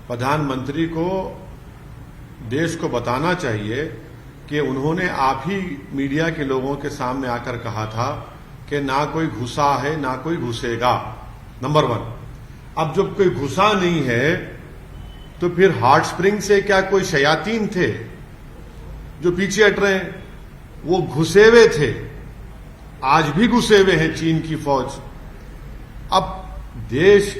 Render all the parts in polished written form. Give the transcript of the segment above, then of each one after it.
प्रधानमंत्री को देश को बताना चाहिए कि उन्होंने आप ही मीडिया के लोगों के सामने आकर कहा था कि ना कोई घुसा है ना कोई घुसेगा। नंबर 1। अब जब कोई घुसा नहीं है तो फिर हॉट स्प्रिंग से क्या कोई शयातीन थे जो पीछे हट रहे हैं? वो घुसे हुए थे, आज भी घुसे हुए हैं चीन की फौज। अब देश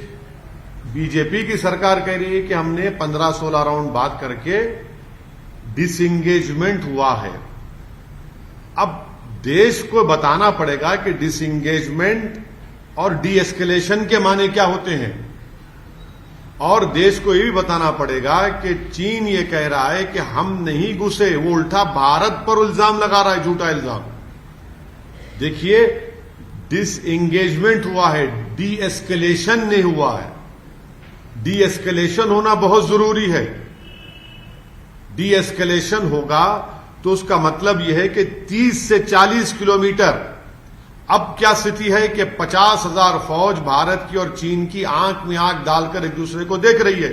बीजेपी की सरकार कह रही है कि हमने 15-16 राउंड बात करके डिसएंगेजमेंट हुआ है। अब देश को बताना पड़ेगा कि डिसएंगेजमेंट और डी एस्केलेशन के माने क्या होते हैं, और देश को यह भी बताना पड़ेगा कि चीन ये कह रहा है कि हम नहीं घुसे, वो उल्टा भारत पर इल्जाम लगा रहा है, झूठा इल्जाम। देखिए, डिसएंगेजमेंट हुआ है, डी एस्केलेशन नहीं हुआ है। डी एस्केलेशन होना बहुत जरूरी है। डी एस्केलेशन होगा तो उसका मतलब यह है कि 30 से 40 किलोमीटर। अब क्या स्थिति है कि 50,000 फौज भारत की और चीन की आंख में आंख डालकर एक दूसरे को देख रही है,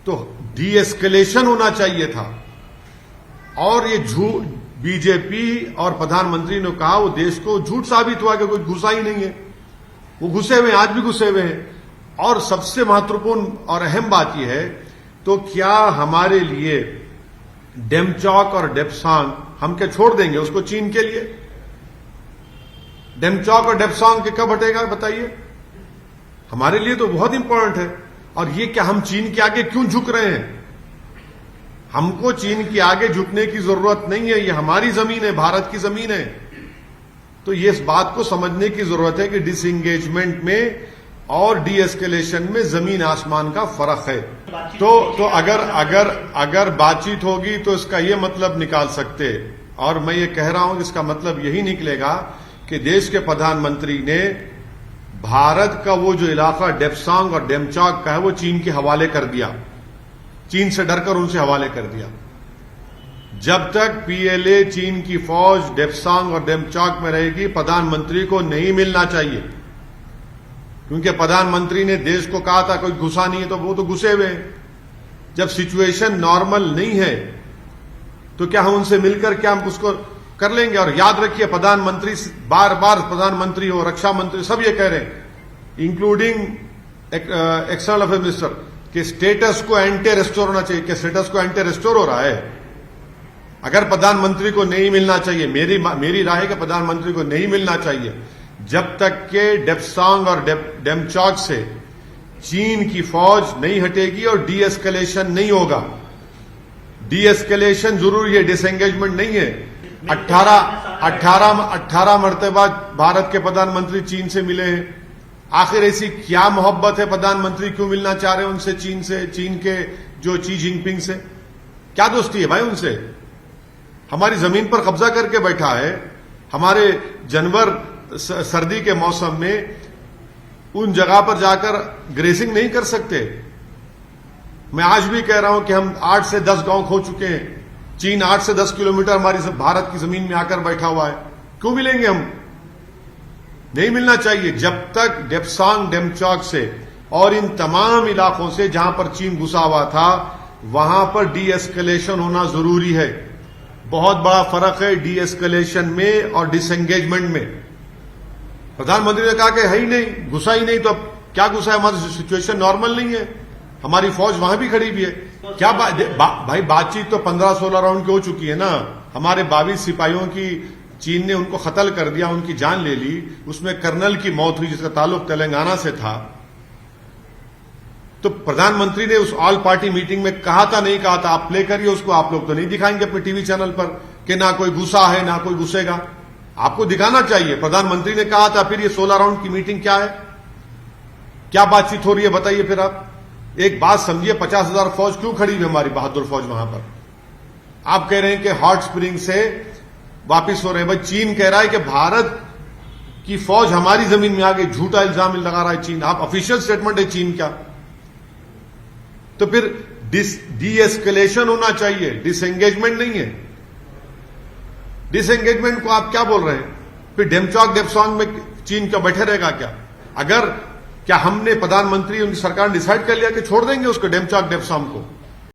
तो डी एस्केलेशन होना चाहिए था। और ये झूठ बीजेपी और प्रधानमंत्री ने कहा, वो देश को झूठ साबित हुआ कि कोई घुसा ही नहीं है। वो घुसे हुए, आज भी घुसे हुए हैं। और सबसे महत्वपूर्ण और अहम बात यह है, तो क्या हमारे लिए डेमचौक और डेप्सांग हम क्या छोड़ देंगे उसको चीन के लिए? डेमचौक और डेप्सांग के कब हटेगा बताइए? हमारे लिए तो बहुत इंपॉर्टेंट है। और ये क्या हम चीन के आगे क्यों झुक रहे हैं? हमको चीन के आगे झुकने की जरूरत नहीं है, ये हमारी जमीन है, भारत की जमीन है। तो ये इस बात को समझने की जरूरत है कि डिसएंगेजमेंट में और डी एस्केलेशन में जमीन आसमान का फर्क है। तो अगर बातचीत होगी तो इसका यह मतलब निकाल सकते, और मैं ये कह रहा हूं कि इसका मतलब यही निकलेगा कि देश के प्रधानमंत्री ने भारत का वो जो इलाका डेप्सांग और डेमचौक का है वो चीन के हवाले कर दिया, चीन से डरकर उनसे हवाले कर दिया। जब तक पीएलए चीन की फौज डेप्सांग और डेमचौक में रहेगी, प्रधानमंत्री को नहीं मिलना चाहिए, क्योंकि प्रधानमंत्री ने देश को कहा था कोई घुसा नहीं है, तो वो तो घुसे हुए हैं। जब सिचुएशन नॉर्मल नहीं है तो क्या हम उनसे मिलकर क्या हम उसको कर लेंगे? और याद रखिए, प्रधानमंत्री बार बार, प्रधानमंत्री हो, रक्षा मंत्री, सब ये कह रहे हैं, इंक्लूडिंग एक्सटर्नल अफेयर मिनिस्टर, कि स्टेटस को एंटी रेस्टोर होना चाहिए। कि स्टेटस को एंटी रेस्टोर हो रहा है? अगर प्रधानमंत्री को नहीं मिलना चाहिए, मेरी राय है कि प्रधानमंत्री को नहीं मिलना चाहिए जब तक के डेप्सांग और डेमचौक से चीन की फौज नहीं हटेगी और डी एस्केलेशन नहीं होगा। डी एस्केलेशन जरूरी है, डिसएंगेजमेंट नहीं है। 18 मरतबा भारत के प्रधानमंत्री चीन से मिले हैं। आखिर ऐसी क्या मोहब्बत है? प्रधानमंत्री क्यों मिलना चाह रहे हैं उनसे, चीन के जो शी जिनपिंग से? क्या दोस्ती है भाई उनसे? हमारी जमीन पर कब्जा करके बैठा है। हमारे जानवर सर्दी के मौसम में उन जगह पर जाकर ग्रेसिंग नहीं कर सकते। मैं आज भी कह रहा हूं कि हम 8 से 10 गांव खो चुके हैं। चीन 8 से 10 किलोमीटर हमारी भारत की जमीन में आकर बैठा हुआ है। क्यों मिलेंगे हम? नहीं मिलना चाहिए। जब तक डेप्सांग डेमचौक से और इन तमाम इलाकों से जहां पर चीन घुसा हुआ था, वहां पर डी एस्केलेशन होना जरूरी है। बहुत बड़ा फर्क है डी एस्केलेशन में और डिसएंगेजमेंट में। प्रधानमंत्री ने कहा कि है ही नहीं, घुसा ही नहीं, तो अब क्या घुसा है? हमारी सिचुएशन नॉर्मल नहीं है, हमारी फौज वहां भी खड़ी भी है। क्या भाई बातचीत तो 15-16 राउंड की हो चुकी है ना। हमारे 22 सिपाहियों की चीन ने उनको कत्ल कर दिया, उनकी जान ले ली। उसमें कर्नल की मौत हुई जिसका ताल्लुक तेलंगाना से था। तो प्रधानमंत्री ने उस ऑल पार्टी मीटिंग में कहा था, नहीं कहा था? आप प्ले करिए उसको, आप लोग तो नहीं दिखाएंगे अपने टीवी चैनल पर कि ना कोई घुसा है ना कोई घुसेगा। आपको दिखाना चाहिए। प्रधानमंत्री ने कहा था, फिर ये 16 राउंड की मीटिंग क्या है? क्या बातचीत हो रही है बताइए फिर आप। एक बात समझिए, 50,000 फौज क्यों खड़ी हुई हमारी बहादुर फौज वहां पर? आप कह रहे हैं कि हॉट स्प्रिंग से वापिस हो रहे हैं। भाई चीन कह रहा है कि भारत की फौज हमारी जमीन में आ गई, झूठा इल्जाम लगा रहा है चीन। आप ऑफिशियल स्टेटमेंट है चीन का। तो फिर डी एस्केलेशन होना चाहिए, डिसएंगेजमेंट नहीं है। डिसएंगेजमेंट को आप क्या बोल रहे हैं? फिर डेमचौक डेप्सांग में चीन का बैठे रहेगा क्या? अगर क्या हमने प्रधानमंत्री उनकी सरकार ने डिसाइड कर लिया कि छोड़ देंगे उसको डेमचाक डेप्साम को?